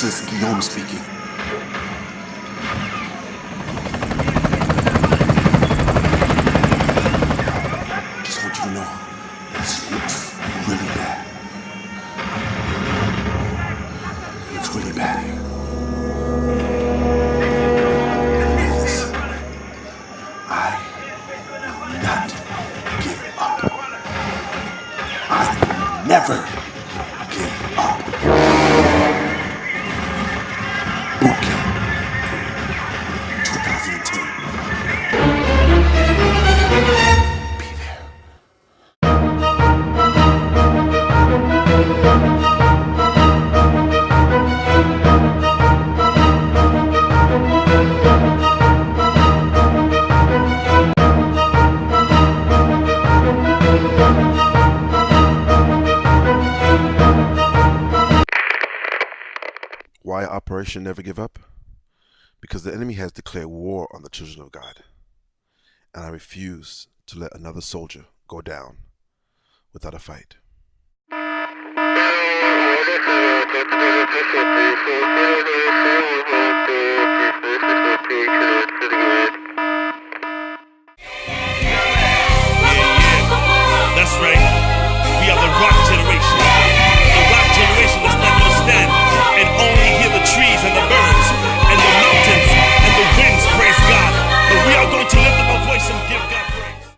Cassius Guillaume speaking. Just want you to know, this looks really bad. It looks really bad here. And know this. I will not give up. I will never give up. Boot Camp 2010. Be there. Why Operation Never Give Up? Because the enemy has declared war on the children of God, and I refuse to let another soldier go down without a fight.